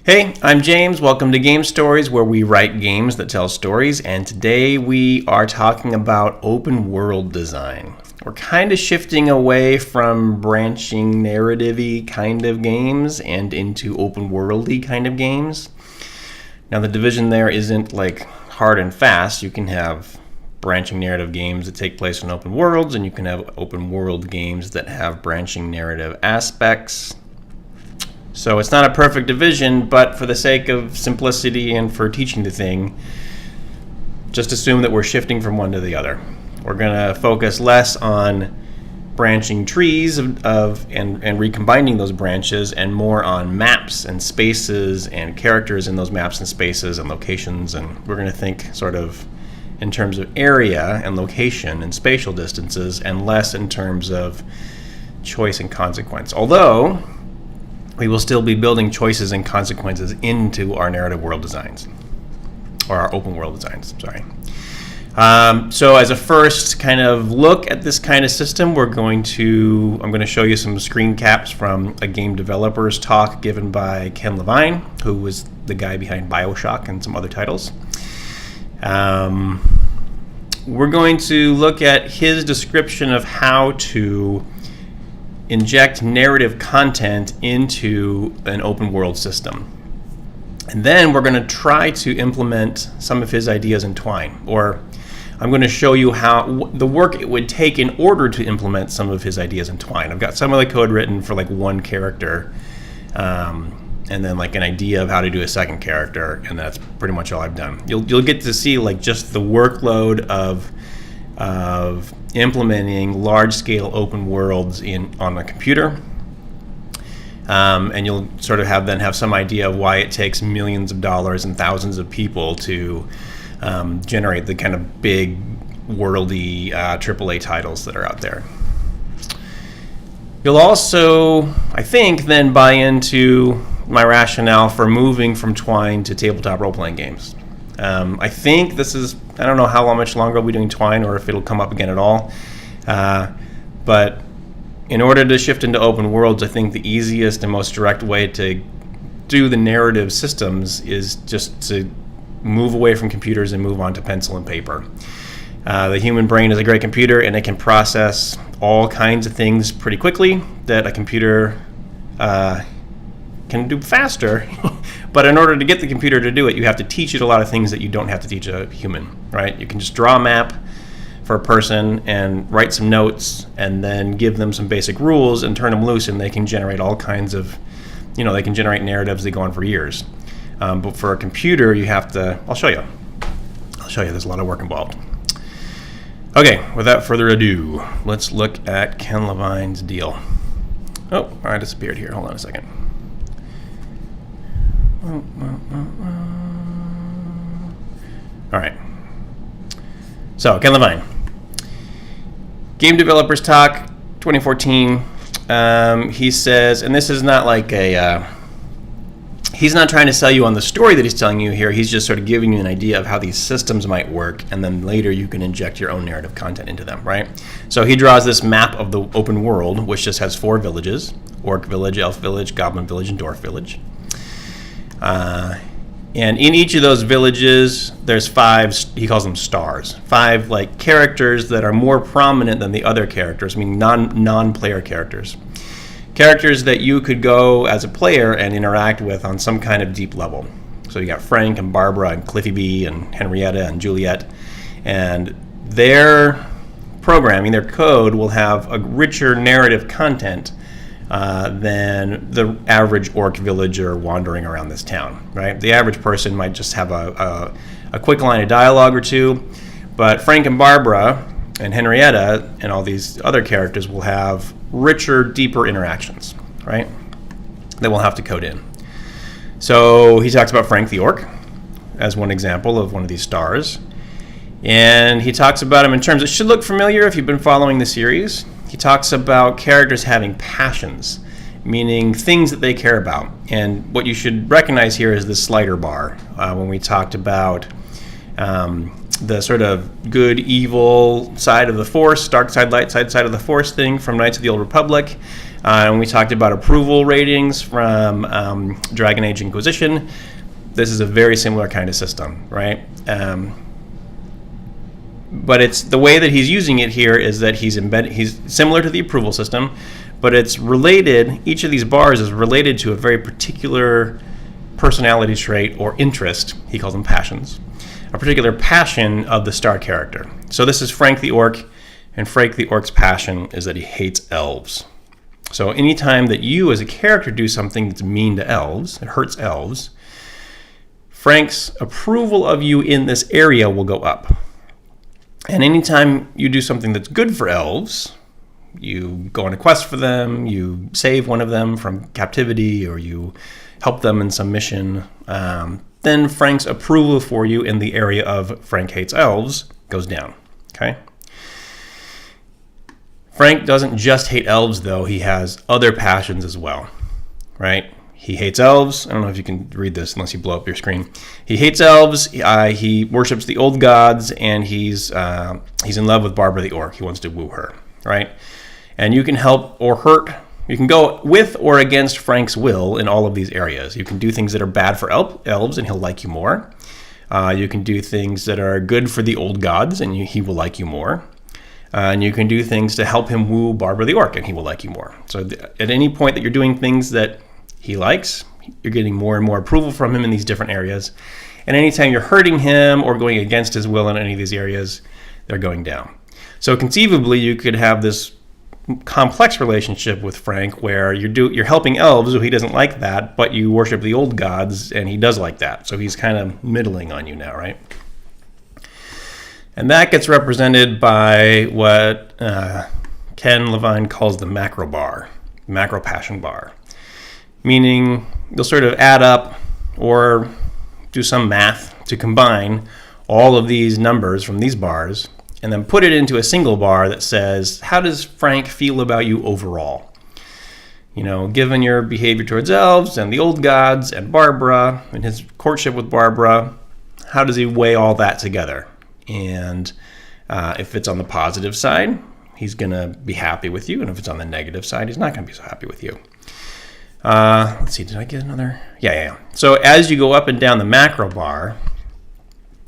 Hey, I'm James. Welcome to Game Stories, where we write games that tell stories. And today we are talking about open world design. We're kind of shifting away from branching narrative-y kind of games and into open world-y kind of games. Now, the division there isn't like hard and fast. You can have branching narrative games that take place in open worlds, and you can have open world games that have branching narrative aspects. So it's not a perfect division, but for the sake of simplicity and for teaching the thing, just assume that we're shifting from one to the other. We're going to focus less on branching trees and recombining those branches, and more on maps and spaces and characters in those maps and spaces and locations. And we're going to think sort of in terms of area and location and spatial distances, and less in terms of choice and consequence. Although we will still be building choices and consequences into our narrative world designs, or our open world designs, sorry. So as a first kind of look at this kind of system, I'm going to show you some screen caps from a game developers talk given by Ken Levine, who was the guy behind BioShock and some other titles. We're going to look at his description of how to inject narrative content into an open world system. And then we're going to try to implement some of his ideas in Twine, or I'm going to show you how the work it would take in order to implement some of his ideas in Twine. I've got some of the code written for like one character, and then like an idea of how to do a second character, and that's pretty much all I've done. You'll get to see like just the workload of implementing large-scale open worlds on a computer, and you'll sort of have some idea of why it takes millions of dollars and thousands of people to generate the kind of big, worldy AAA titles that are out there. You'll also, I think, then buy into my rationale for moving from Twine to tabletop role-playing games. I think I don't know how much longer we'll be doing Twine, or if it'll come up again at all. But in order to shift into open worlds, I think the easiest and most direct way to do the narrative systems is just to move away from computers and move on to pencil and paper. The human brain is a great computer, and it can process all kinds of things pretty quickly that a computer can do faster. But in order to get the computer to do it, you have to teach it a lot of things that you don't have to teach a human, right? You can just draw a map for a person and write some notes, and then give them some basic rules and turn them loose, and they can generate all kinds of, they can generate narratives that go on for years. But for a computer, you have to, I'll show you, there's a lot of work involved. Okay, without further ado, let's look at Ken Levine's deal. Oh, I disappeared here, hold on a second. All right. So, Ken Levine. Game Developers Talk, 2014. He says, and this is not like he's not trying to sell you on the story that he's telling you here. He's just sort of giving you an idea of how these systems might work, and then later you can inject your own narrative content into them, right? So he draws this map of the open world, which just has 4 villages: Orc Village, Elf Village, Goblin Village, and Dwarf Village. And in each of those villages, there's 5, he calls them stars, 5 like characters that are more prominent than the other characters, meaning non-player characters. Characters that you could go as a player and interact with on some kind of deep level. So you got Frank and Barbara and Cliffy B and Henrietta and Juliet, and their programming, their code, will have a richer narrative content than the average orc villager wandering around this town, right? The average person might just have a quick line of dialogue or two, but Frank and Barbara and Henrietta and all these other characters will have richer, deeper interactions, right? That we'll have to code in. So he talks about Frank the Orc as one example of one of these stars, and he talks about him in terms that should look familiar if you've been following the series. He talks about characters having passions, meaning things that they care about. And what you should recognize here is the slider bar. When we talked about the sort of good, evil side of the Force, dark side, light side of the Force thing from Knights of the Old Republic, And we talked about approval ratings from Dragon Age Inquisition. This is a very similar kind of system, right? But it's the way that he's using it here is that he's similar to the approval system, but it's related. Each of these bars is related to a very particular personality trait or interest. He calls them passions. A particular passion of the star character. So this is Frank the Orc, and Frank the Orc's passion is that he hates elves. So anytime that you as a character do something that's mean to elves, it hurts elves, Frank's approval of you in this area will go up. And anytime you do something that's good for elves, you go on a quest for them, you save one of them from captivity, or you help them in some mission, then Frank's approval for you in the area of Frank hates elves goes down, okay? Frank doesn't just hate elves, though. He has other passions as well, right? He hates elves. I don't know if you can read this unless you blow up your screen. He hates elves. He worships the old gods, and he's in love with Barbara the Orc. He wants to woo her, right? And you can help or hurt. You can go with or against Frank's will in all of these areas. You can do things that are bad for elves, and he'll like you more. You can do things that are good for the old gods, and he will like you more. And you can do things to help him woo Barbara the Orc, and he will like you more. So at any point that you're doing things that he likes, you're getting more and more approval from him in these different areas. And anytime you're hurting him or going against his will in any of these areas, they're going down. So conceivably, you could have this complex relationship with Frank where you're helping elves, so he doesn't like that, but you worship the old gods, and he does like that. So he's kind of middling on you now, right? And that gets represented by what Ken Levine calls the macro bar, macro passion bar. Meaning you'll sort of add up or do some math to combine all of these numbers from these bars and then put it into a single bar that says, how does Frank feel about you overall? You know, given your behavior towards elves and the old gods and Barbara and his courtship with Barbara, how does he weigh all that together? And if it's on the positive side, he's going to be happy with you. And if it's on the negative side, he's not going to be so happy with you. Let's see, did I get another? Yeah. So as you go up and down the macro bar,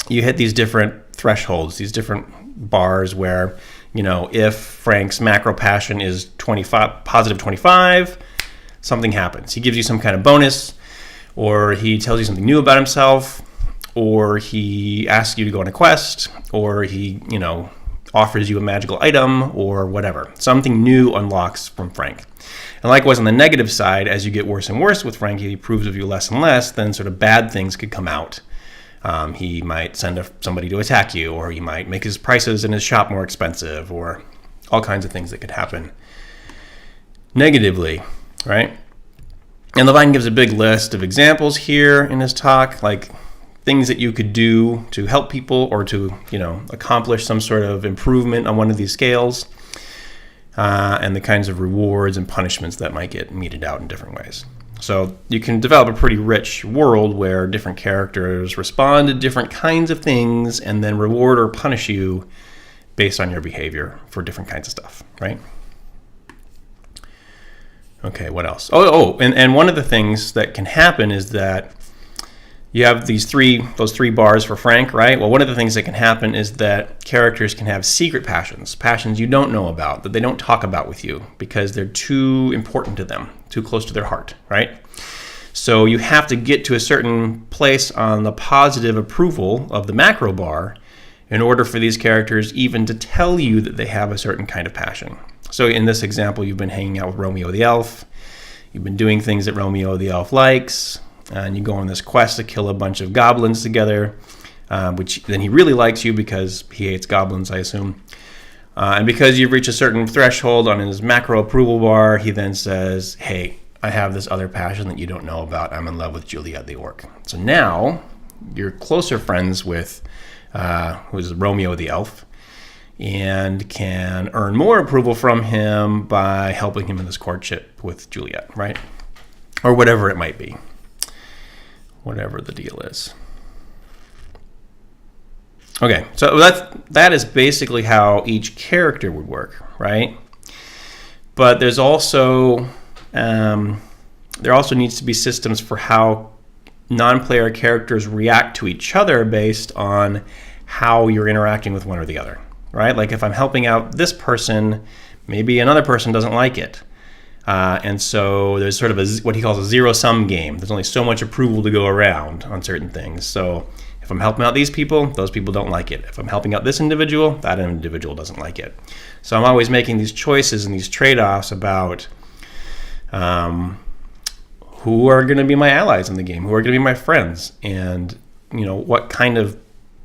you hit these different thresholds, these different bars where, you know, if Frank's macro passion is positive 25, something happens. He gives you some kind of bonus, or he tells you something new about himself, or he asks you to go on a quest, or he, you know, offers you a magical item, or whatever. Something new unlocks from Frank. And likewise, on the negative side, as you get worse and worse with Frank, he approves of you less and less, then sort of bad things could come out. He might send somebody to attack you, or he might make his prices in his shop more expensive, or all kinds of things that could happen negatively, right? And Levine gives a big list of examples here in his talk, like things that you could do to help people or to, you know, accomplish some sort of improvement on one of these scales, and the kinds of rewards and punishments that might get meted out in different ways. So you can develop a pretty rich world where different characters respond to different kinds of things and then reward or punish you based on your behavior for different kinds of stuff, right? Okay, what else? And one of the things that can happen is that you have those three bars for Frank, right? Well, one of the things that can happen is that characters can have secret passions you don't know about, that they don't talk about with you because they're too important to them, too close to their heart, right? So you have to get to a certain place on the positive approval of the macro bar in order for these characters even to tell you that they have a certain kind of passion. So in this example, you've been hanging out with Romeo the Elf. You've been doing things that Romeo the Elf likes. And you go on this quest to kill a bunch of goblins together, which then he really likes you because he hates goblins, I assume. And because you've reached a certain threshold on his macro approval bar, he then says, hey, I have this other passion that you don't know about. I'm in love with Juliet the Orc. So now you're closer friends with who's Romeo the Elf and can earn more approval from him by helping him in this courtship with Juliet, right? Or whatever it might be. Whatever the deal is. Okay, so that is basically how each character would work, right? But there's also there also needs to be systems for how non-player characters react to each other based on how you're interacting with one or the other, right? Like if I'm helping out this person, maybe another person doesn't like it. And so there's sort of what he calls a zero-sum game. There's only so much approval to go around on certain things. So if I'm helping out these people, those people don't like it. If I'm helping out this individual, that individual doesn't like it. So I'm always making these choices and these trade-offs about who are going to be my allies in the game, who are going to be my friends, and what kind of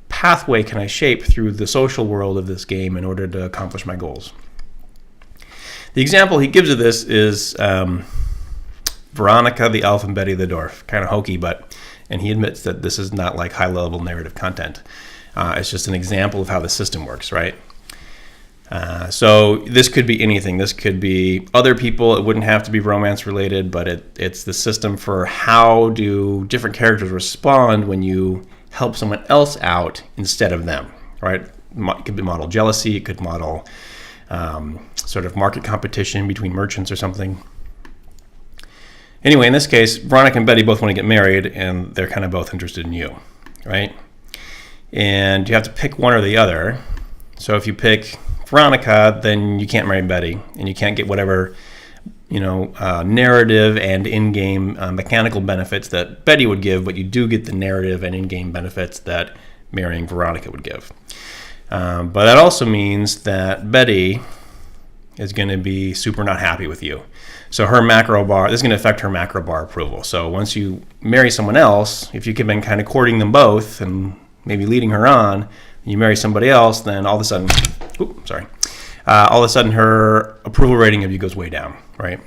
pathway can I shape through the social world of this game in order to accomplish my goals. The example he gives of this is Veronica the elf and Betty the dwarf. Kind of hokey, and he admits that this is not like high-level narrative content. It's just an example of how the system works, right? So this could be anything. This could be other people. It wouldn't have to be romance-related, but it's the system for how do different characters respond when you help someone else out instead of them, right? It could be model jealousy. It could model sort of market competition between merchants or something. Anyway, in this case, Veronica and Betty both want to get married, and they're kind of both interested in you, right? And you have to pick one or the other. So if you pick Veronica, then you can't marry Betty, and you can't get whatever narrative and in-game mechanical benefits that Betty would give, but you do get the narrative and in-game benefits that marrying Veronica would give. But that also means that Betty is going to be super not happy with you. So her macro bar, this is going to affect her macro bar approval. So once you marry someone else, if you've been kind of courting them both and maybe leading her on, you marry somebody else, then all of a sudden, all of a sudden her approval rating of you goes way down, right?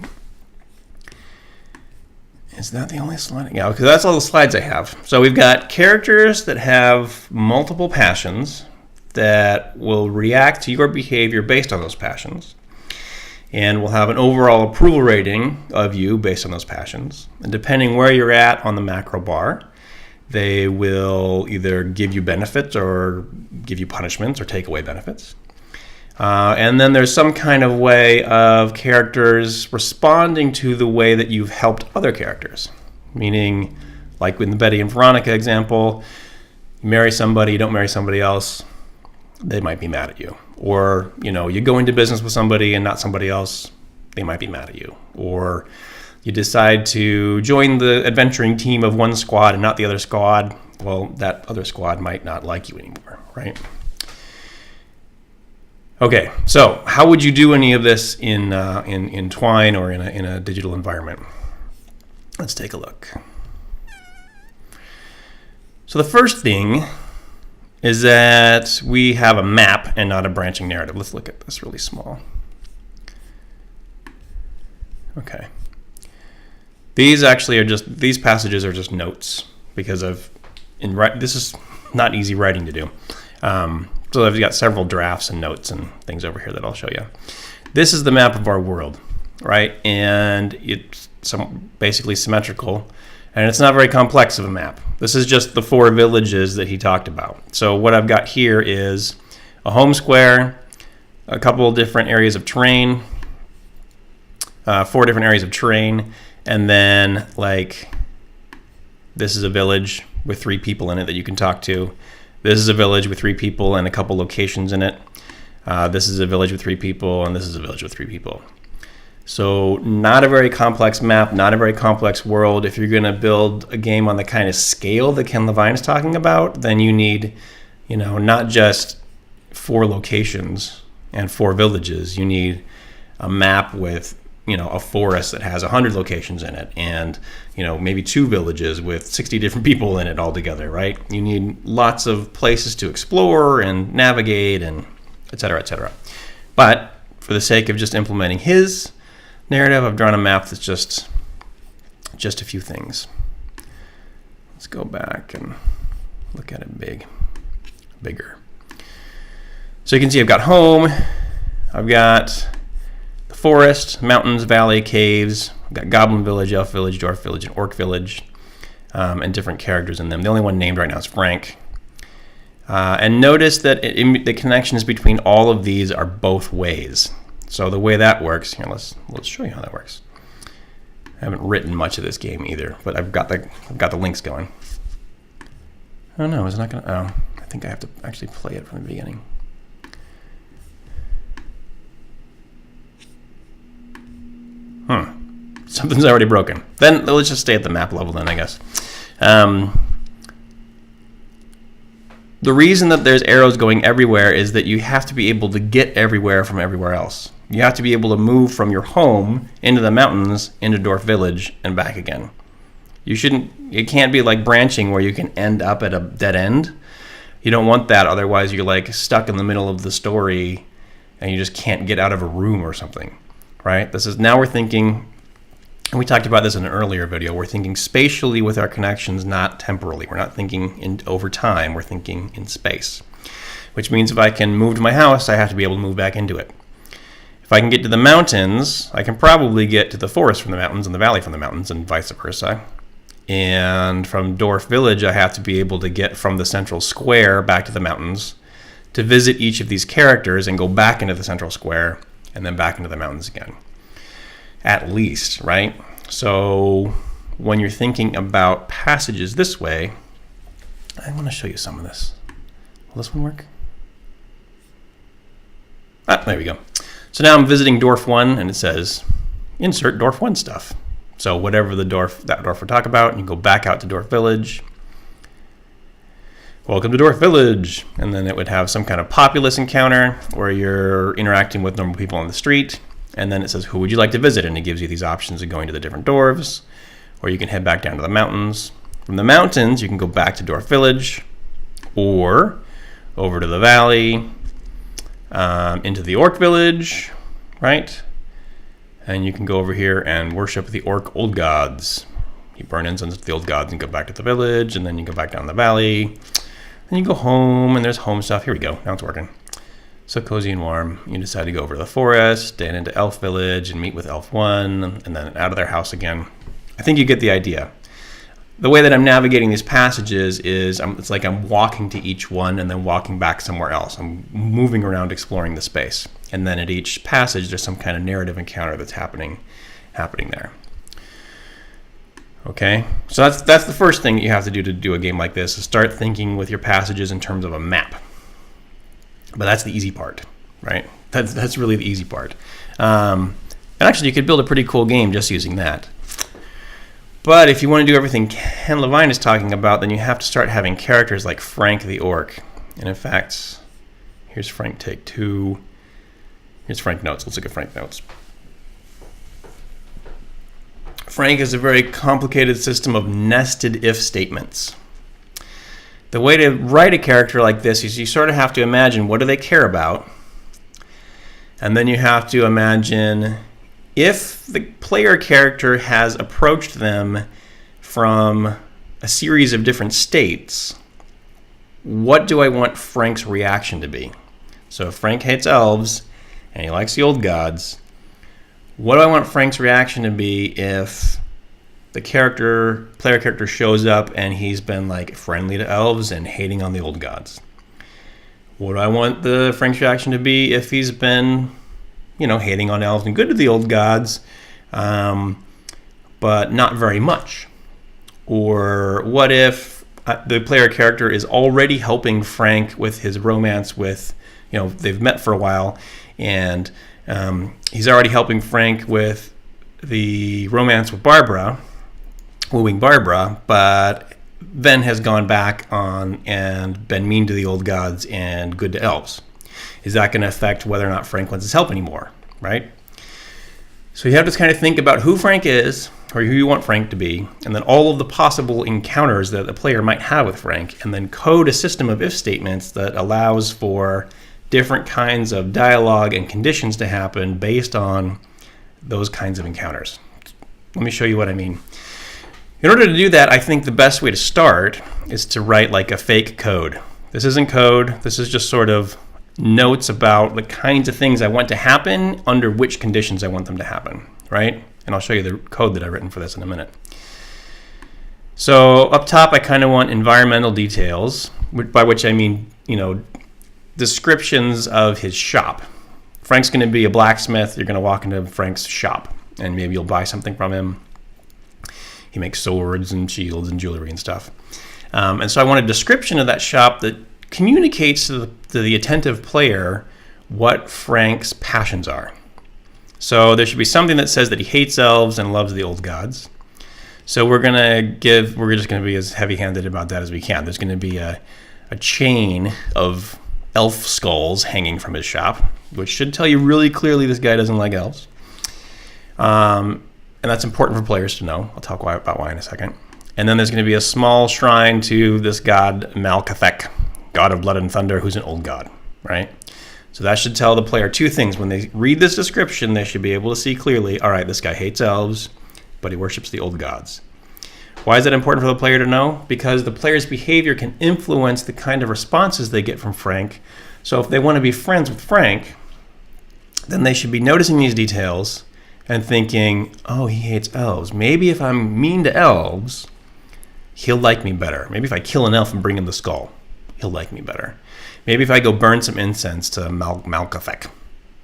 Is that the only slide? Yeah, because that's all the slides I have. So we've got characters that have multiple passions that will react to your behavior based on those passions, and will have an overall approval rating of you based on those passions. And depending where you're at on the macro bar, they will either give you benefits or give you punishments or take away benefits. And then there's some kind of way of characters responding to the way that you've helped other characters. Meaning, like in the Betty and Veronica example, you marry somebody, you don't marry somebody else, they might be mad at you. Or, you go into business with somebody and not somebody else, they might be mad at you. Or you decide to join the adventuring team of one squad and not the other squad, well, that other squad might not like you anymore, right? Okay, so how would you do any of this in Twine or in a digital environment? Let's take a look. So the first thing is that we have a map and not a branching narrative. Let's look at this really small. Okay. These passages are just notes because this is not easy writing to do. So I've got several drafts and notes and things over here that I'll show you. This is the map of our world, right? And it's basically symmetrical, and it's not very complex of a map. This is just the 4 villages that he talked about. So what I've got here is a home square, a couple of different areas of terrain, 4 different areas of terrain, and then this is a village with 3 people in it that you can talk to. This is a village with 3 people and a couple locations in it. This is a village with 3 people, and this is a village with 3 people. So not a very complex map, not a very complex world. If you're going to build a game on the kind of scale that Ken Levine is talking about, then you need, not just 4 locations and 4 villages. You need a map with, a forest that has 100 locations in it, and maybe 2 villages with 60 different people in it all together, right? You need lots of places to explore and navigate and et cetera, et cetera. But for the sake of just implementing his narrative, I've drawn a map that's just a few things. Let's go back and look at it bigger. So you can see I've got home, I've got the forest, mountains, valley, caves, I've got Goblin Village, Elf Village, Dwarf Village, and Orc Village, and different characters in them. The only one named right now is Frank. And notice that the connections between all of these are both ways. So the way that works, here, let's show you how that works. I haven't written much of this game either, but I've got the links going. Oh no, it's not gonna. Oh, I think I have to actually play it from the beginning. Something's already broken. Then let's just stay at the map level then, I guess. The reason that there's arrows going everywhere is that you have to be able to get everywhere from everywhere else. You have to be able to move from your home into the mountains, into Dwarf Village, and back again. It can't be like branching where you can end up at a dead end. You don't want that, otherwise you're like stuck in the middle of the story and you just can't get out of a room or something, right? Now we're thinking, and we talked about this in an earlier video, we're thinking spatially with our connections, not temporally. We're not thinking over time, we're thinking in space. Which means if I can move to my house, I have to be able to move back into it. If I can get to the mountains, I can probably get to the forest from the mountains and the valley from the mountains and vice versa. And from Dwarf Village, I have to be able to get from the central square back to the mountains to visit each of these characters and go back into the central square and then back into the mountains again. At least, right? So when you're thinking about passages this way, I want to show you some of this. Will this one work? Ah, there we go. So now I'm visiting Dwarf 1 and it says, insert Dwarf 1 stuff. So whatever that dwarf we're talking about, you go back out to Dwarf Village. Welcome to Dwarf Village. And then it would have some kind of populace encounter where you're interacting with normal people on the street. And then it says, who would you like to visit? And it gives you these options of going to the different dwarves, or you can head back down to the mountains. From the mountains, you can go back to Dwarf Village, or over to the valley, into the Orc Village, right? And you can go over here and worship the Orc Old Gods. You burn incense to the Old Gods and go back to the village, and then you go back down the valley. Then you go home, and there's home stuff. Here we go. Now it's working. So cozy and warm. You decide to go over to the forest and into Elf Village and meet with Elf 1, and then out of their house again. I think you get the idea. The way that I'm navigating these passages is it's like I'm walking to each one and then walking back somewhere else. I'm moving around exploring the space. And then at each passage, there's some kind of narrative encounter that's happening there. Okay, so that's the first thing you have to do a game like this, is start thinking with your passages in terms of a map. But that's the easy part, right? That's really the easy part. And actually, you could build a pretty cool game just using that. But if you want to do everything Ken Levine is talking about, then you have to start having characters like Frank the Orc. And in fact, here's Frank take 2. Here's Frank notes. Let's look at Frank notes. Frank is a very complicated system of nested if statements. The way to write a character like this is you sort of have to imagine what do they care about, and then you have to imagine if the player character has approached them from a series of different states, what do I want Frank's reaction to be? So if Frank hates elves and he likes the old gods, what do I want Frank's reaction to be if the player character shows up and he's been like friendly to elves and hating on the old gods? What do I want Frank's reaction to be if he's been, hating on elves and good to the old gods, but not very much? Or what if the player character is already helping Frank with his romance with, they've met for a while, and he's already helping Frank with the romance with Barbara, wooing Barbara, but then has gone back on and been mean to the old gods and good to elves. Is that going to affect whether or not Frank wants his help anymore, right? So you have to kind of think about who Frank is, or who you want Frank to be, and then all of the possible encounters that the player might have with Frank, and then code a system of if statements that allows for different kinds of dialogue and conditions to happen based on those kinds of encounters. Let me show you what I mean. In order to do that, I think the best way to start is to write like a fake code. This isn't code. This is just sort of notes about the kinds of things I want to happen under which conditions I want them to happen, right? And I'll show you the code that I've written for this in a minute. So up top, I kind of want environmental details, by which I mean, descriptions of his shop. Frank's going to be a blacksmith. You're going to walk into Frank's shop, and maybe you'll buy something from him. He makes swords and shields and jewelry and stuff. And so I want a description of that shop that communicates to the attentive player what Frank's passions are. So there should be something that says that he hates elves and loves the old gods. So we're just going to be as heavy-handed about that as we can. There's going to be a chain of elf skulls hanging from his shop, which should tell you really clearly this guy doesn't like elves. And that's important for players to know. I'll talk about why in a second. And then there's going to be a small shrine to this god Malkathek, god of blood and thunder, who's an old god, right? So that should tell the player two things. When they read this description, they should be able to see clearly, all right, this guy hates elves, but he worships the old gods. Why is that important for the player to know? Because the player's behavior can influence the kind of responses they get from Frank. So if they want to be friends with Frank, then they should be noticing these details and thinking, oh, he hates elves. Maybe if I'm mean to elves, he'll like me better. Maybe if I kill an elf and bring him the skull, he'll like me better. Maybe if I go burn some incense to Malkathek,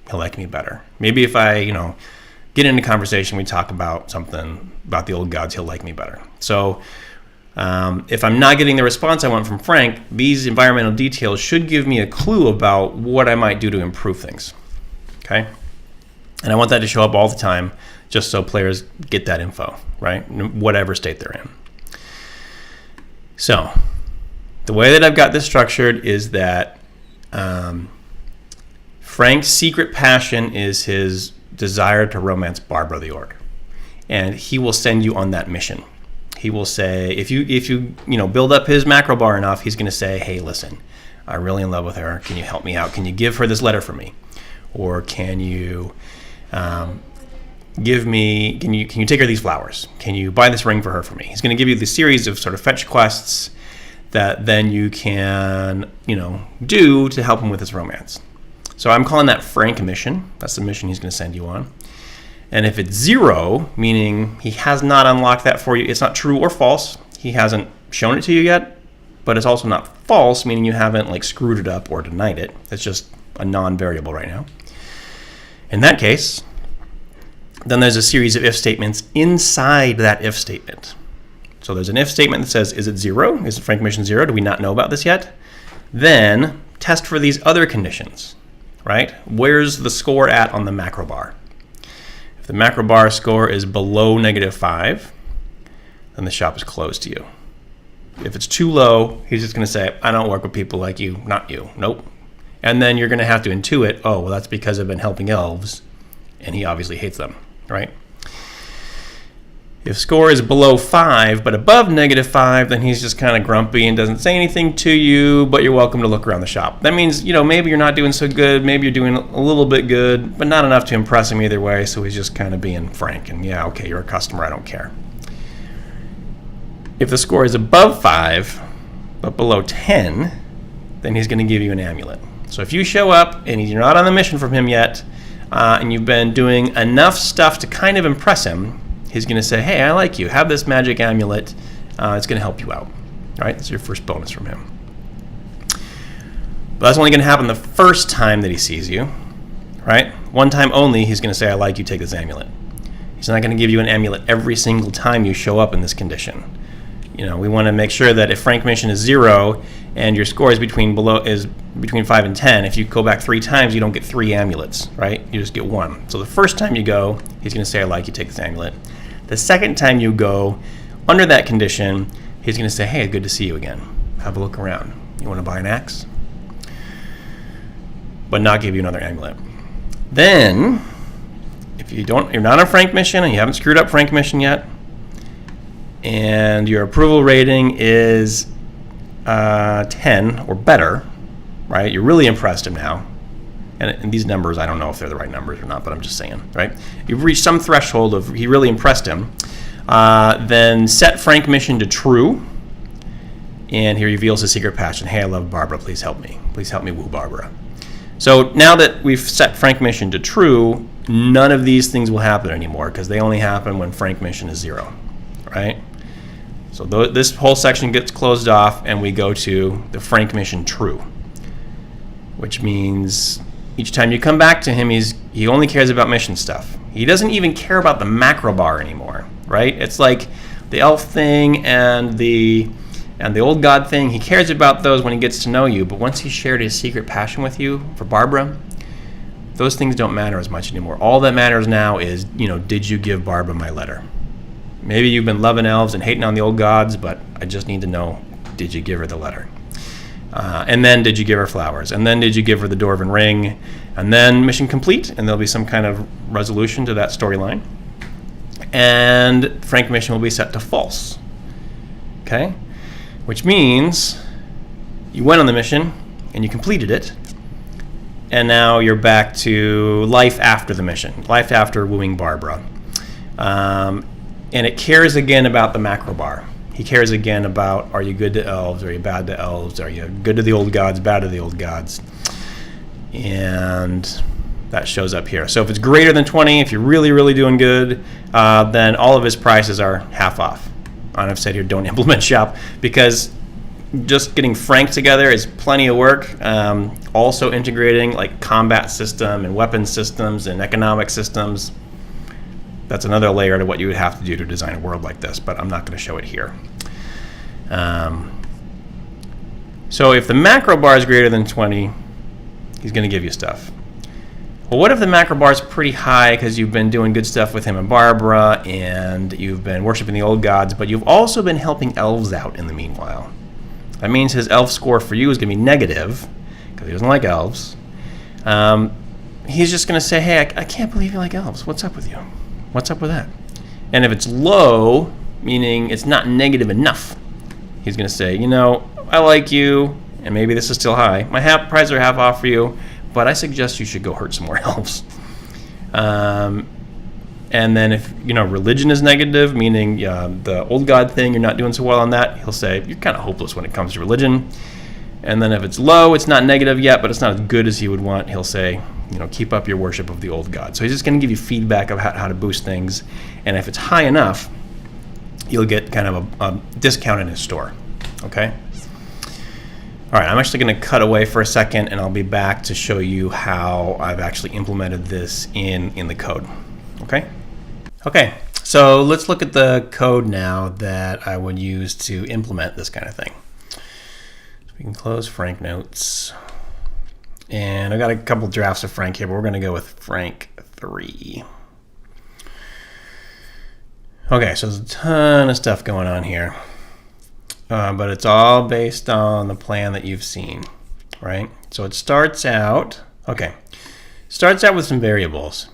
he'll like me better. Maybe if I, get into conversation, we talk about something about the old gods, he'll like me better. So if I'm not getting the response I want from Frank, these environmental details should give me a clue about what I might do to improve things. Okay? And I want that to show up all the time, just so players get that info, right? Whatever state they're in. So the way that I've got this structured is that Frank's secret passion is his desire to romance Barbara the Orc, and he will send you on that mission. He will say, if you build up his macro bar enough, he's going to say, hey, listen, I'm really in love with her. Can you help me out? Can you give her this letter for me? Or can you can you take her these flowers? Can you buy this ring for her for me? He's going to give you the series of sort of fetch quests that then you can do to help him with his romance. So I'm calling that Frank mission. That's the mission he's going to send you on. And if it's 0, meaning he has not unlocked that for you, it's not true or false. He hasn't shown it to you yet, but it's also not false, meaning you haven't screwed it up or denied it. It's just a non-variable right now. In that case, then there's a series of if statements inside that if statement. So there's an if statement that says, is it 0? Is it Frank mission 0? Do we not know about this yet? Then test for these other conditions. Right? Where's the score at on the macro bar? If the macro bar score is below -5, then the shop is closed to you. If it's too low, he's just going to say, I don't work with people like you, not you. Nope. And then you're going to have to intuit, oh, well, that's because I've been helping elves, and he obviously hates them, right? If score is below 5 but above -5, then he's just kind of grumpy and doesn't say anything to you, but you're welcome to look around the shop. That means, maybe you're not doing so good, maybe you're doing a little bit good, but not enough to impress him either way, so he's just kind of being frank and, yeah, okay, you're a customer, I don't care. If the score is above 5 but below 10, then he's going to give you an amulet. So if you show up and you're not on the mission from him yet, and you've been doing enough stuff to kind of impress him, he's going to say, hey, I like you. Have this magic amulet. It's going to help you out. All right? That's your first bonus from him. But that's only going to happen the first time that he sees you. Right? One time only, he's going to say, I like you, take this amulet. He's not going to give you an amulet every single time you show up in this condition. We want to make sure that if Frank mission is 0 and your score is between 5 and 10, if you go back 3 times, you don't get 3 amulets, right? You just get 1. So the first time you go, he's going to say, I like you, take this amulet. The second time you go, under that condition, he's going to say, hey, good to see you again. Have a look around. You want to buy an axe? But not give you another amulet. Then, if you're not on Frank mission and you haven't screwed up Frank mission yet, and your approval rating is 10 or better, right? You're really impressed him now. And these numbers, I don't know if they're the right numbers or not, but I'm just saying, right? You've reached some threshold of he really impressed him. Then set Frank mission to true. And he reveals his secret passion. Hey, I love Barbara. Please help me. Please help me woo Barbara. So now that we've set Frank mission to true, none of these things will happen anymore because they only happen when Frank mission is 0, right? So this whole section gets closed off and we go to the Frank mission true, which means Each time you come back to him, he only cares about mission stuff. He doesn't even care about the macro bar anymore, right? It's like the elf thing and the old god thing. He cares about those when he gets to know you, but once he shared his secret passion with you for Barbara, those things don't matter as much anymore. All that matters now is, did you give Barbara my letter? Maybe you've been loving elves and hating on the old gods, but I just need to know, did you give her the letter? And then did you give her flowers? And then did you give her the Dwarven ring? And then mission complete, and there'll be some kind of resolution to that storyline. And Frank mission will be set to false. Okay? Which means you went on the mission, and you completed it, and now you're back to life after the mission, life after wooing Barbara. And it cares again about the macro bar. He cares again about, are you good to elves? Are you bad to elves? Are you good to the old gods, bad to the old gods? And that shows up here. So if it's greater than 20, if you're really, really doing good, then all of his prices are half off. And I've said here, don't implement shop, because just getting Frank together is plenty of work. Also integrating like combat system and weapon systems and economic systems. That's another layer to what you would have to do to design a world like this, but I'm not going to show it here. So if the macro bar is greater than 20, he's going to give you stuff. Well, what if the macro bar is pretty high because you've been doing good stuff with him and Barbara, and you've been worshiping the old gods, but you've also been helping elves out in the meanwhile? That means his elf score for you is going to be negative because he doesn't like elves. He's just going to say, hey, I can't believe you like elves. What's up with you? What's up with that? And if it's low, meaning it's not negative enough, he's going to say, I like you, and maybe this is still high. My prices are half off for you, but I suggest you should go hurt some more elves. And then if, religion is negative, meaning the old god thing, you're not doing so well on that, he'll say, you're kind of hopeless when it comes to religion. And then if it's low, it's not negative yet, but it's not as good as he would want, he'll say, keep up your worship of the old god. So he's just going to give you feedback of how to boost things. And if it's high enough, you'll get kind of a discount in his store. Okay? All right, I'm actually going to cut away for a second, and I'll be back to show you how I've actually implemented this in the code. Okay? Okay, so let's look at the code now that I would use to implement this kind of thing. So we can close Frank notes. And I've got a couple drafts of Frank here, but we're going to go with Frank 3. Okay, so there's a ton of stuff going on here. But it's all based on the plan that you've seen, right? So it starts out with some variables.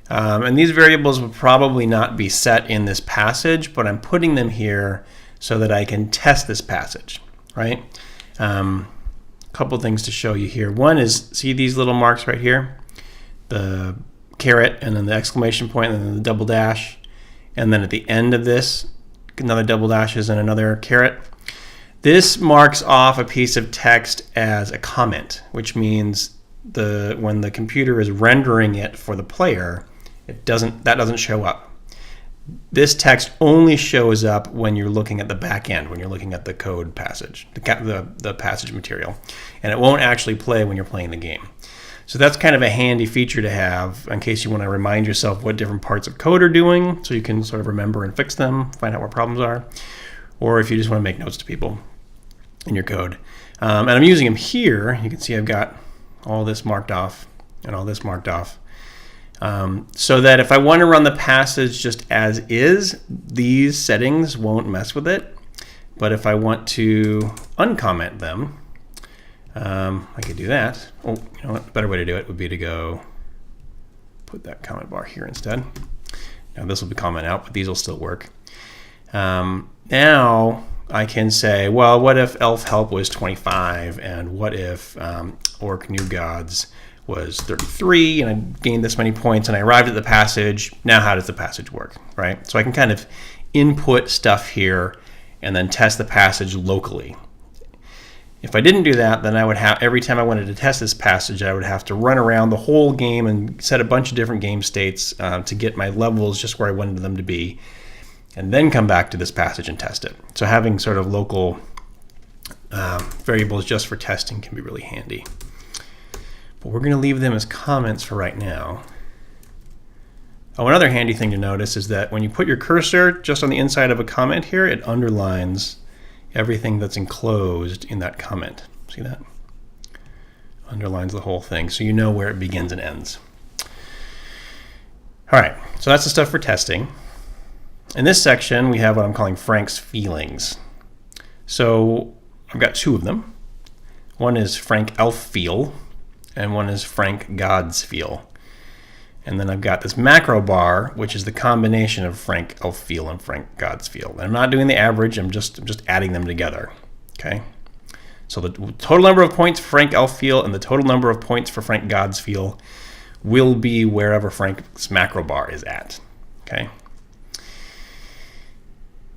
And these variables will probably not be set in this passage, but I'm putting them here so that I can test this passage, right? Couple things to show you here. One is, see these little marks right here? The caret, and then the exclamation point, and then the double dash. And then at the end of this, another double dashes and another caret. This marks off a piece of text as a comment, which means when the computer is rendering it for the player, that doesn't show up. This text only shows up when you're looking at the back end, when you're looking at the code passage, the passage material, and it won't actually play when you're playing the game. So that's kind of a handy feature to have in case you want to remind yourself what different parts of code are doing, so you can sort of remember and fix them, find out where problems are, or if you just want to make notes to people in your code. And I'm using them here. You can see I've got all this marked off and all this marked off. So that if I want to run the passage just as is, these settings won't mess with it. But if I want to uncomment them, I could do that. Oh, you know what? A better way to do it would be to go put that comment bar here instead. Now this will be comment out, but these will still work. Now I can say, well, what if elf help was 25, and what if orc new gods was 33, and I gained this many points, and I arrived at the passage. Now how does the passage work, right? So I can kind of input stuff here and then test the passage locally. If I didn't do that, then I would have, every time I wanted to test this passage, I would have to run around the whole game and set a bunch of different game states to get my levels just where I wanted them to be, and then come back to this passage and test it. So having sort of local variables just for testing can be really handy. but we're going to leave them as comments for right now. Oh, another handy thing to notice is that when you put your cursor just on the inside of a comment here, it underlines everything that's enclosed in that comment. See that? Underlines the whole thing, so you know where it begins and ends. All right, so that's the stuff for testing. In this section, we have what I'm calling Frank's feelings. So I've got two of them. One is Frank Elf feel, and one is Frank God's feel. And then I've got this macro bar, which is the combination of Frank Elf feel and Frank God's feel. And I'm not doing the average, I'm just adding them together. Okay. So the total number of points for Frank Elf feel and the total number of points for Frank God's feel will be wherever Frank's macro bar is at. Okay.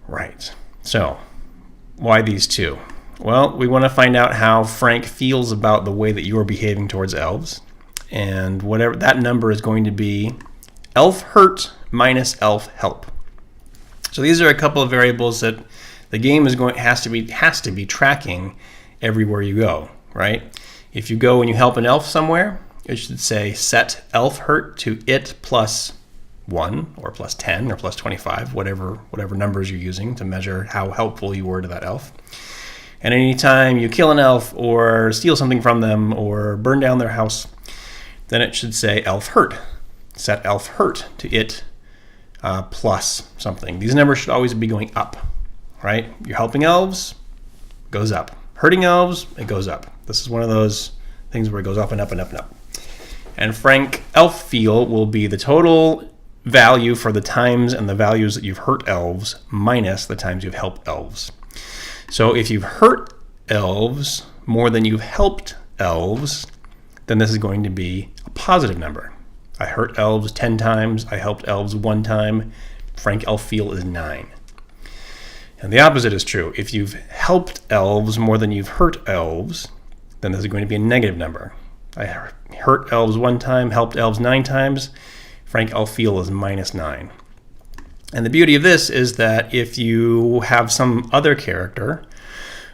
Right. So why these two? Well, we want to find out how Frank feels about the way that you're behaving towards elves. And whatever that number is going to be elf hurt minus elf help. So these are a couple of variables that the game has to be tracking everywhere you go, right? If you go and you help an elf somewhere, it should say set elf hurt to it plus 1 or plus 10 or plus 25, whatever numbers you're using to measure how helpful you were to that elf. And anytime you kill an elf or steal something from them or burn down their house, then it should say elf hurt. Set elf hurt to it plus something. These numbers should always be going up, right? You're helping elves, goes up. Hurting elves, it goes up. This is one of those things where it goes up and up and up and up. And Frank Elf feel will be the total value for the times and the values that you've hurt elves minus the times you've helped elves. So if you've hurt elves more than you've helped elves, then this is going to be a positive number. I hurt elves 10 times, I helped elves 1 time. Frank Elf feel is 9. And the opposite is true. If you've helped elves more than you've hurt elves, then this is going to be a negative number. I hurt elves 1 time, helped elves 9 times. Frank Elf feel is minus 9. And the beauty of this is that if you have some other character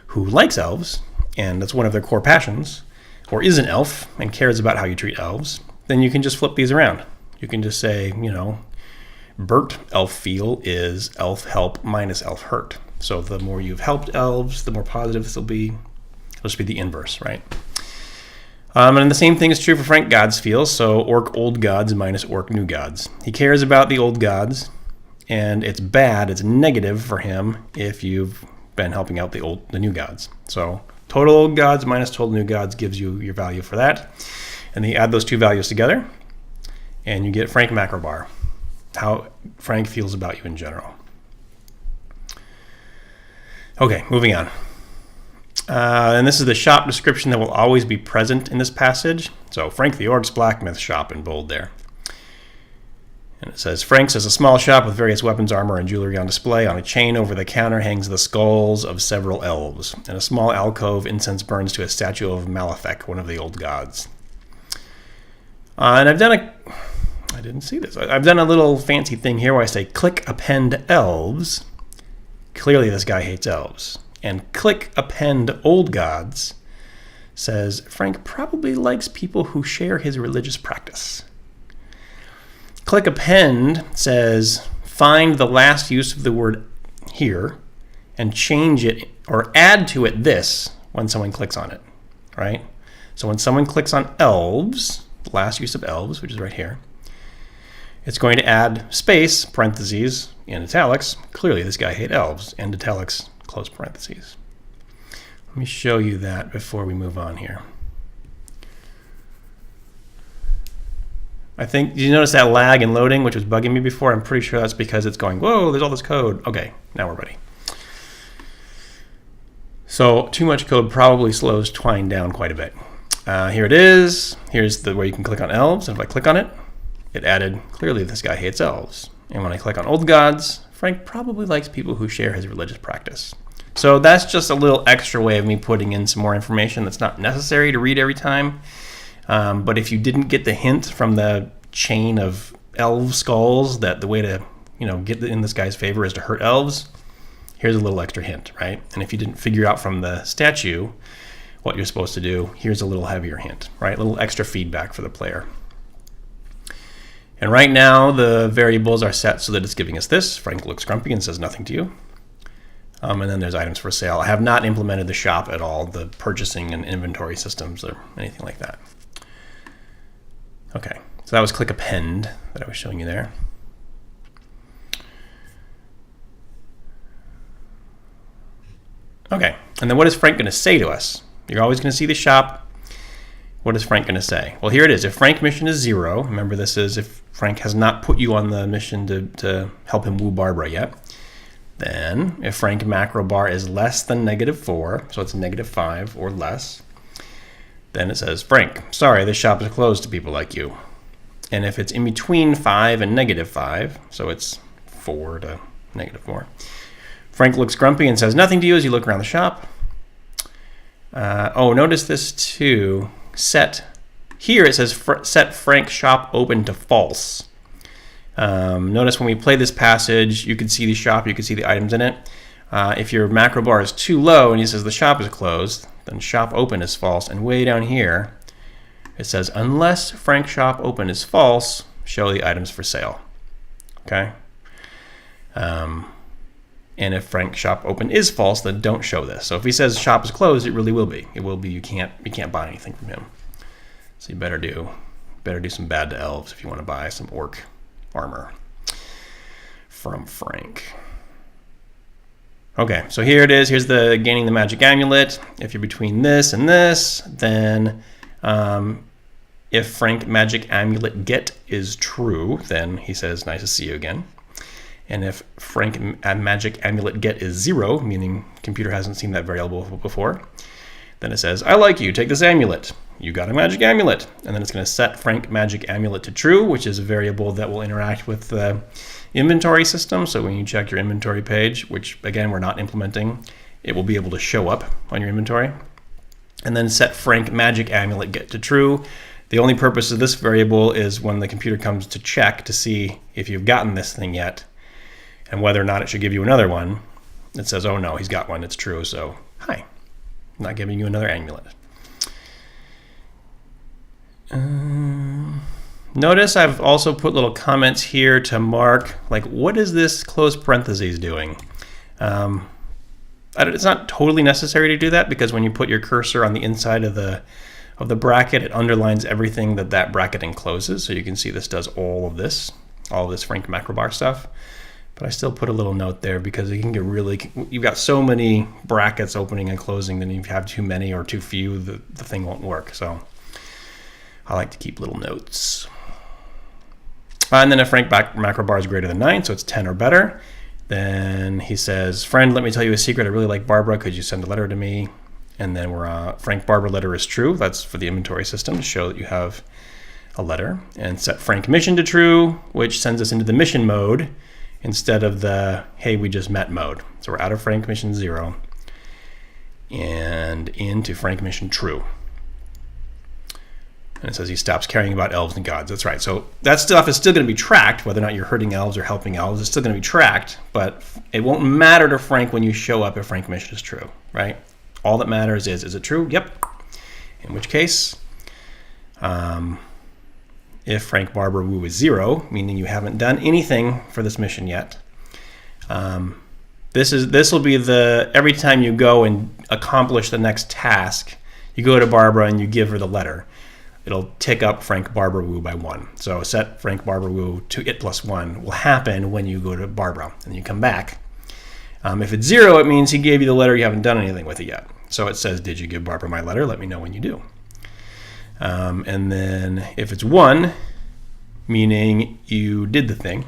who likes elves, and that's one of their core passions, or is an elf and cares about how you treat elves, then you can just flip these around. You can just say, Bert Elf feel is elf help minus elf hurt. So the more you've helped elves, the more positive this will be. It'll just be the inverse, right? And the same thing is true for Frank God's feel. So orc old gods minus orc new gods. He cares about the old gods, and it's negative for him if you've been helping out the new gods. So total old gods minus total new gods gives you your value for that. And then you add those two values together, and you get Frank macro bar, how Frank feels about you in general. Okay, moving on. And this is the shop description that will always be present in this passage. So Frank the Orc's blacksmith shop in bold there. And it says, Frank's is a small shop with various weapons, armor, and jewelry on display. On a chain over the counter hangs the skulls of several elves. In a small alcove, incense burns to a statue of Malefek, one of the old gods. And I've done I didn't see this. I've done a little fancy thing here where I say, click Append Elves. Clearly this guy hates elves. And click Append Old Gods says, Frank probably likes people who share his religious practice. Click Append says, find the last use of the word here and change it or add to it this when someone clicks on it, right? So when someone clicks on elves, the last use of elves, which is right here, it's going to add space, parentheses, in italics. Clearly this guy hates elves, end italics, close parentheses. Let me show you that before we move on here. I think, did you notice that lag in loading, which was bugging me before? I'm pretty sure that's because it's going, whoa, there's all this code. Okay, now we're ready. So too much code probably slows Twine down quite a bit. Here it is. Here's where you can click on elves. And if I click on it, it added, clearly this guy hates elves. And when I click on old gods, Frank probably likes people who share his religious practice. So that's just a little extra way of me putting in some more information that's not necessary to read every time. But if you didn't get the hint from the chain of elf skulls that the way to get in this guy's favor is to hurt elves, here's a little extra hint, right? And if you didn't figure out from the statue what you're supposed to do. Here's a little heavier hint, right? A little extra feedback for the player. And right now, the variables are set so that it's giving us this. Frank looks grumpy and says nothing to you. And then there's items for sale. I have not implemented the shop at all, the purchasing and inventory systems or anything like that. Okay, so that was click append that I was showing you there. Okay, and then what is Frank going to say to us? You're always going to see the shop. What is Frank going to say? Well, here it is. If Frank mission is 0, remember this is if Frank has not put you on the mission to help him woo Barbara yet, then if Frank macro bar is less than -4, so it's -5 or less, then it says, Frank, sorry, this shop is closed to people like you. And if it's in between 5 and -5, so it's 4 to -4, Frank looks grumpy and says nothing to you as you look around the shop. Oh, notice this too. Here it says set Frank shop open to false. Notice when we play this passage, you can see the shop, you can see the items in it. If your macro bar is too low and he says the shop is closed, then shop open is false. And way down here, it says unless Frank shop open is false, show the items for sale. Okay. And if Frank shop open is false, then don't show this. So if he says shop is closed, it really will be. It will be you can't buy anything from him. So you better do some bad to elves if you want to buy some orc armor from Frank. Okay, so here it is. Here's the gaining the magic amulet. If you're between this and this, then if Frank magic amulet get is true, then he says nice to see you again. And if Frank magic amulet get is 0, meaning computer hasn't seen that variable before, then it says, I like you, take this amulet. You got a magic amulet. And then it's going to set Frank magic amulet to true, which is a variable that will interact with the inventory system. So when you check your inventory page, which again, we're not implementing, it will be able to show up on your inventory. And then set Frank magic amulet get to true. The only purpose of this variable is when the computer comes to check to see if you've gotten this thing yet, and whether or not it should give you another one. It says, oh no, he's got one, it's true, so hi, I'm not giving you another amulet. Notice I've also put little comments here to mark, like, what is this close parentheses doing? It's not totally necessary to do that, because when you put your cursor on the inside of the bracket, it underlines everything that bracket encloses, so you can see this does all of this Frank macrobar stuff. But I still put a little note there because it can get you've got so many brackets opening and closing that if you have too many or too few, the thing won't work. So I like to keep little notes. And then if Frank macro bar is greater than 9, so it's 10 or better, then he says, friend, let me tell you a secret. I really like Barbara. Could you send a letter to me? And then Frank Barbara letter is true. That's for the inventory system to show that you have a letter. And set Frank mission to true, which sends us into the mission mode instead of the, hey, we just met mode. So we're out of Frank mission 0 and into Frank mission true. And it says he stops caring about elves and gods. That's right. So that stuff is still going to be tracked, whether or not you're hurting elves or helping elves. It's still going to be tracked, but it won't matter to Frank when you show up if Frank mission is true, right? All that matters is it true? Yep. In which case, if Frank Barbara Woo is 0, meaning you haven't done anything for this mission yet, this will be every time you go and accomplish the next task, you go to Barbara and you give her the letter. It'll tick up Frank Barbara Woo by 1. So set Frank Barbara Woo to it plus 1 will happen when you go to Barbara and you come back. If it's 0, it means he gave you the letter, you haven't done anything with it yet. So it says, did you give Barbara my letter? Let me know when you do. And then if it's 1, meaning you did the thing,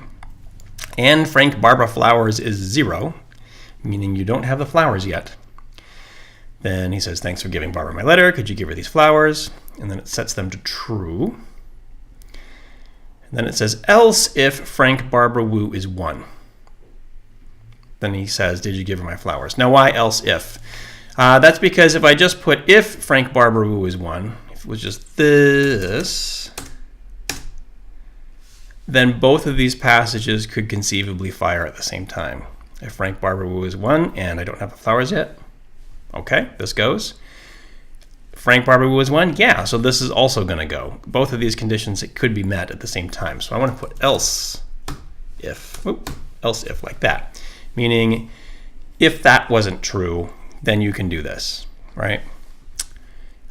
and Frank Barbara flowers is 0, meaning you don't have the flowers yet, then he says, thanks for giving Barbara my letter. Could you give her these flowers? And then it sets them to true. And then it says, else if Frank Barbara Woo is 1. Then he says, did you give her my flowers? Now, why else if? That's because if I just put if Frank Barbara Woo is 1, if it was just this, then both of these passages could conceivably fire at the same time. If Frank Barbara Woo is 1 and I don't have the flowers yet, okay, this goes. Frank Barbara is 1, yeah, so this is also going to go. Both of these conditions could be met at the same time. So I want to put else if like that, meaning if that wasn't true, then you can do this, right?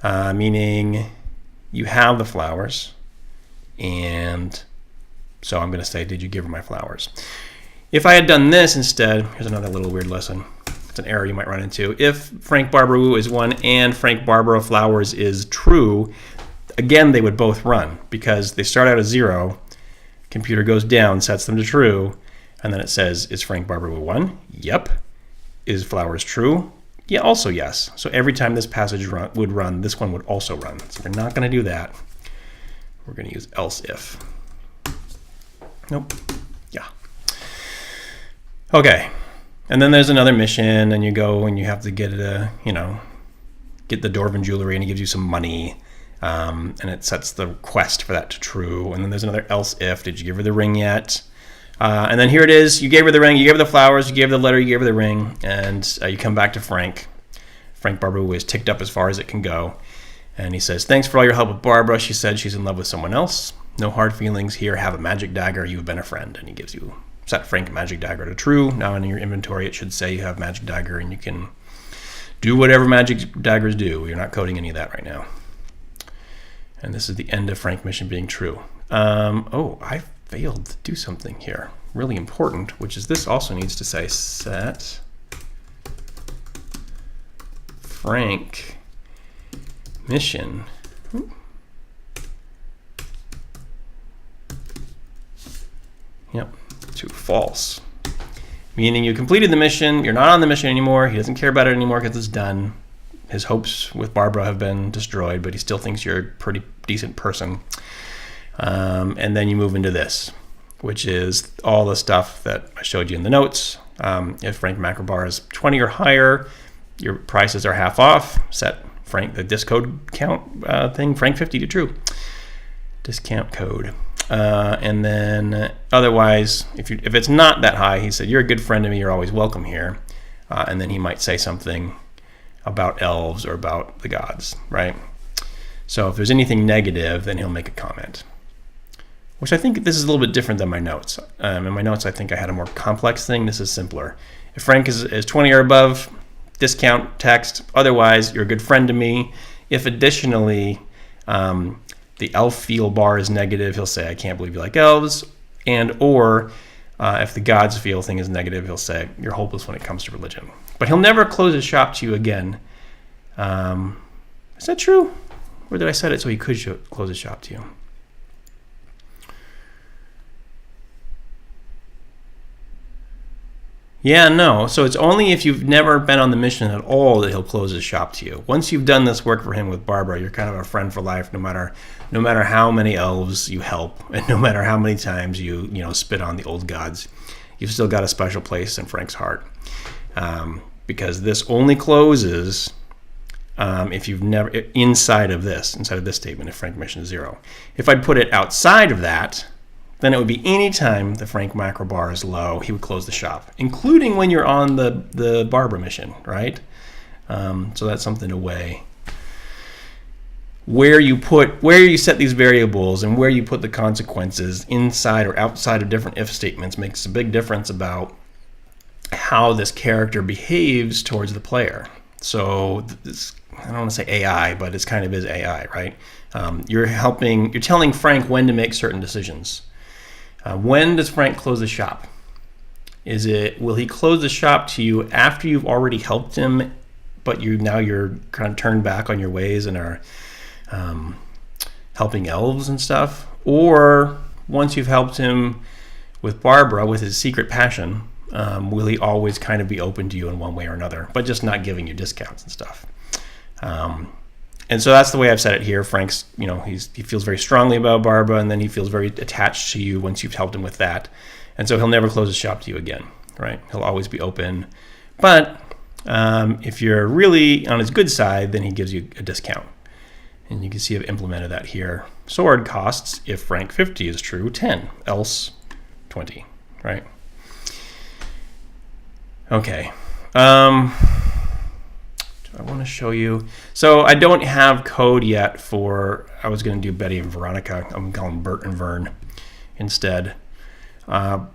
Meaning you have the flowers, and so I'm going to say, did you give her my flowers? If I had done this instead, here's another little weird lesson. It's an error you might run into. If Frank Barbara is 1 and Frank Barbara flowers is true, again, they would both run because they start out at 0, computer goes down, sets them to true, and then it says, is Frank Barbara 1? Yep. Is flowers true? Yeah, also yes. So every time this passage would run, this one would also run. So we're not going to do that. We're going to use else if. Nope. Yeah. Okay. And then there's another mission, and you go and you have to get get the Dwarven jewelry, and he gives you some money, and it sets the quest for that to true. And then there's another else if. Did you give her the ring yet? And then here it is. You gave her the ring, you gave her the flowers, you gave her the letter, you gave her the ring, and you come back to Frank. Frank Barbara is ticked up as far as it can go. And he says, thanks for all your help with Barbara. She said she's in love with someone else. No hard feelings here. Have a magic dagger. You've been a friend. And he gives you, set Frank magic dagger to true. Now in your inventory, it should say you have magic dagger, and you can do whatever magic daggers do. You're not coding any of that right now. And this is the end of Frank mission being true. Oh, I failed to do something here. Really important, which is this also needs to say set Frank mission. Yep, to false. Meaning you completed the mission, you're not on the mission anymore, he doesn't care about it anymore because it's done. His hopes with Barbara have been destroyed, but he still thinks you're a pretty decent person. And then you move into this, which is all the stuff that I showed you in the notes. If Frank Macrobar is 20 or higher, your prices are half off. Set Frank the discode count thing, Frank 50 to true. Discount code. And then otherwise, if it's not that high, he said, you're a good friend to me, you're always welcome here. And then he might say something about elves or about the gods, right? So if there's anything negative, then he'll make a comment. Which I think this is a little bit different than my notes. In my notes, I think I had a more complex thing. This is simpler. If Frank is 20 or above, discount text. Otherwise, you're a good friend to me. If additionally, the elf feel bar is negative, he'll say, I can't believe you like elves. And or if the gods feel thing is negative, he'll say, you're hopeless when it comes to religion. But he'll never close his shop to you again. Is that true? Or did I set it so he could close his shop to you? Yeah, no. So it's only if you've never been on the mission at all that he'll close his shop to you. Once you've done this work for him with Barbara, you're kind of a friend for life, no matter how many elves you help, and no matter how many times you spit on the old gods, you've still got a special place in Frank's heart. Because this only closes if you've never inside of this statement, if Frank mission is 0. If I'd put it outside of that, then it would be any time the Frank macro bar is low, he would close the shop, including when you're on the Barbara mission, right? So that's something to weigh. Where you set these variables and where you put the consequences inside or outside of different if statements makes a big difference about how this character behaves towards the player. So this, I don't want to say AI, but it's kind of is AI, right? You're telling Frank when to make certain decisions. When does Frank close the shop? Will he close the shop to you after you've already helped him, but you're kind of turned back on your ways and are helping elves and stuff? Or once you've helped him with Barbara, with his secret passion, will he always kind of be open to you in one way or another, but just not giving you discounts and stuff? And so that's the way I've said it here. Frank's, he feels very strongly about Barbara, and then he feels very attached to you once you've helped him with that. And so he'll never close his shop to you again, right? He'll always be open. But if you're really on his good side, then he gives you a discount. And you can see I've implemented that here. Sword costs, if Frank 50 is true, 10, else 20, right? Okay. I want to show you. So I don't have code yet for, I was going to do Betty and Veronica. I'm calling Bert and Vern instead. And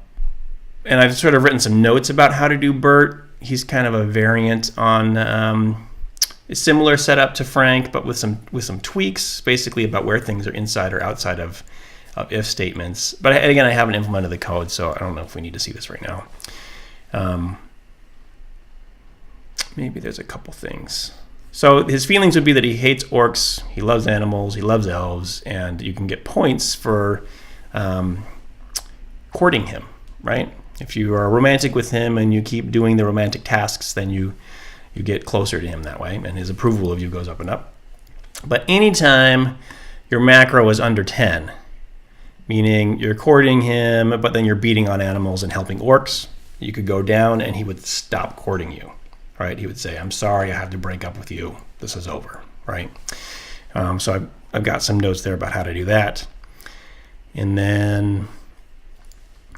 I've sort of written some notes about how to do Bert. He's kind of a variant on a similar setup to Frank, but with some tweaks, basically about where things are inside or outside of if statements. But again, I haven't implemented the code, so I don't know if we need to see this right now. Maybe there's a couple things. So his feelings would be that he hates orcs, he loves animals, he loves elves, and you can get points for courting him, right? If you are romantic with him and you keep doing the romantic tasks, then you get closer to him that way, and his approval of you goes up and up. But anytime your macro is under 10, meaning you're courting him, but then you're beating on animals and helping orcs, you could go down and he would stop courting you, right? He would say, I'm sorry, I have to break up with you. This is over, right? So I've got some notes there about how to do that. And then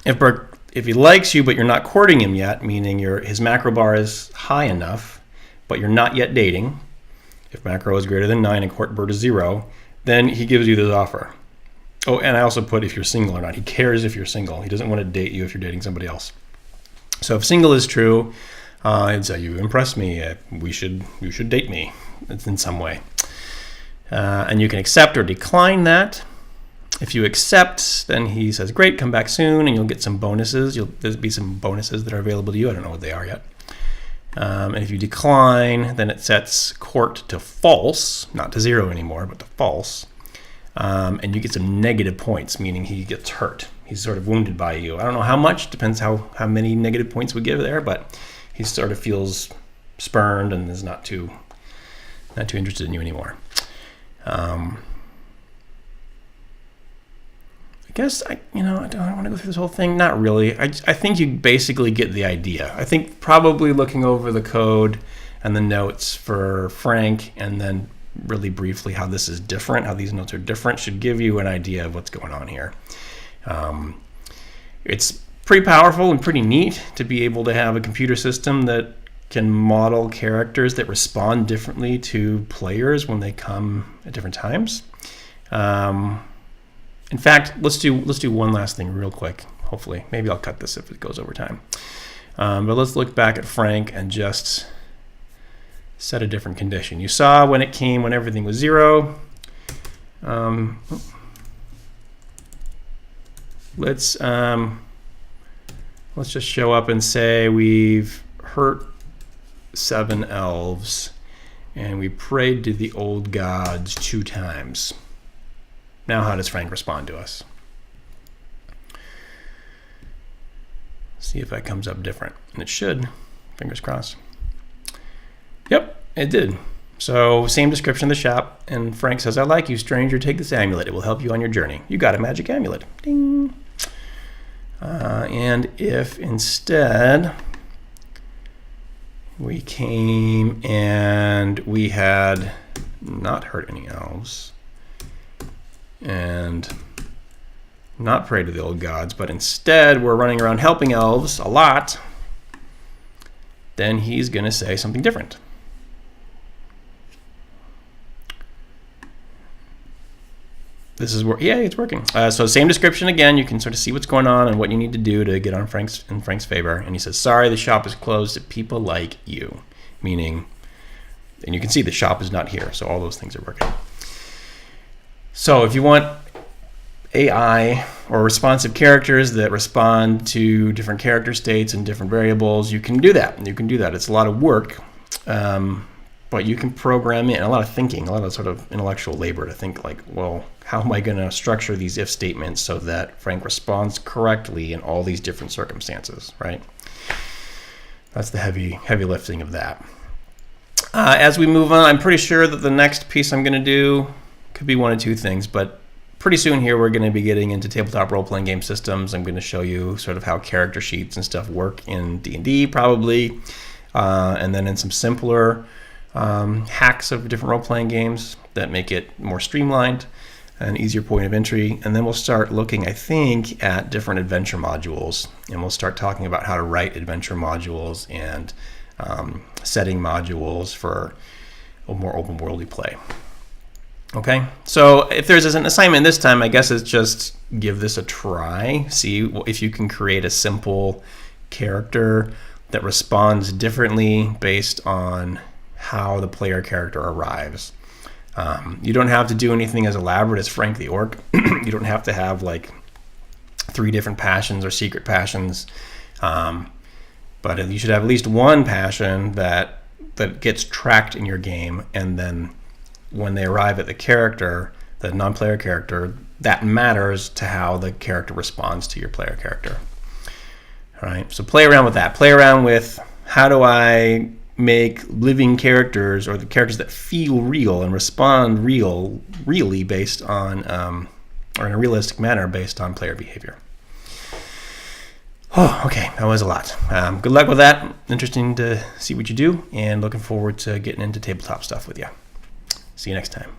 if he likes you, but you're not courting him yet, meaning his macro bar is high enough, but you're not yet dating, if macro is greater than 9 and court Bert is 0, then he gives you this offer. Oh, and I also put if you're single or not. He cares if you're single. He doesn't want to date you if you're dating somebody else. So if single is true, I'd say you impress me. You should date me in some way. And you can accept or decline that. If you accept, then he says, great, come back soon, and you'll get some bonuses. There'll be some bonuses that are available to you. I don't know what they are yet. And if you decline, then it sets court to false, not to 0 anymore, but to false. And you get some negative points, meaning he gets hurt. He's sort of wounded by you. I don't know how much, depends how many negative points we give there, but he sort of feels spurned and is not too interested in you anymore. I guess I don't want to go through this whole thing. Not really. I think you basically get the idea. I think probably looking over the code and the notes for Frank, and then really briefly how this is different, how these notes are different, should give you an idea of what's going on here. It's pretty powerful and pretty neat to be able to have a computer system that can model characters that respond differently to players when they come at different times. In fact, let's do one last thing real quick. Hopefully, maybe I'll cut this if it goes over time. But let's look back at Frank and just set a different condition. You saw when everything was 0. Let's just show up and say we've hurt 7 elves and we prayed to the old gods 2 times. Now how does Frank respond to us? See if that comes up different. And it should. Fingers crossed. Yep, it did. So same description of the shop. And Frank says, I like you, stranger. Take this amulet. It will help you on your journey. You got a magic amulet. Ding. And if instead we came and we had not hurt any elves, and not pray to the old gods, but instead we're running around helping elves a lot, then he's going to say something different. This is where, yeah, it's working. So same description again. You can sort of see what's going on and what you need to do to get in Frank's favor. And he says, sorry, the shop is closed to people like you. Meaning, and you can see the shop is not here. So all those things are working. So if you want AI or responsive characters that respond to different character states and different variables, you can do that. It's a lot of work, but you can program in a lot of thinking, a lot of sort of intellectual labor to think like, well, how am I going to structure these if statements so that Frank responds correctly in all these different circumstances, right? That's the heavy lifting of that. As we move on, I'm pretty sure that the next piece I'm going to do could be one of 2 things, but pretty soon here we're going to be getting into tabletop role-playing game systems. I'm going to show you sort of how character sheets and stuff work in D&D probably, and then in some simpler hacks of different role-playing games that make it more streamlined, an easier point of entry. And then we'll start looking, I think, at different adventure modules, and we'll start talking about how to write adventure modules and setting modules for a more open worldy play. Okay, so if there's an assignment this time, I guess it's just give this a try. See if you can create a simple character that responds differently based on how the player character arrives. You don't have to do anything as elaborate as Frank the Orc. You don't have to have like 3 different passions or secret passions, but you should have at least one passion that gets tracked in your game, and then when they arrive at the character, the non-player character, that matters to how the character responds to your player character. All right, so play around with that. Play around with how do I make living characters, or the characters that feel real and respond really based on, or in a realistic manner based on player behavior. Oh, okay, that was a lot. Good luck with that. Interesting to see what you do, and looking forward to getting into tabletop stuff with you. See you next time.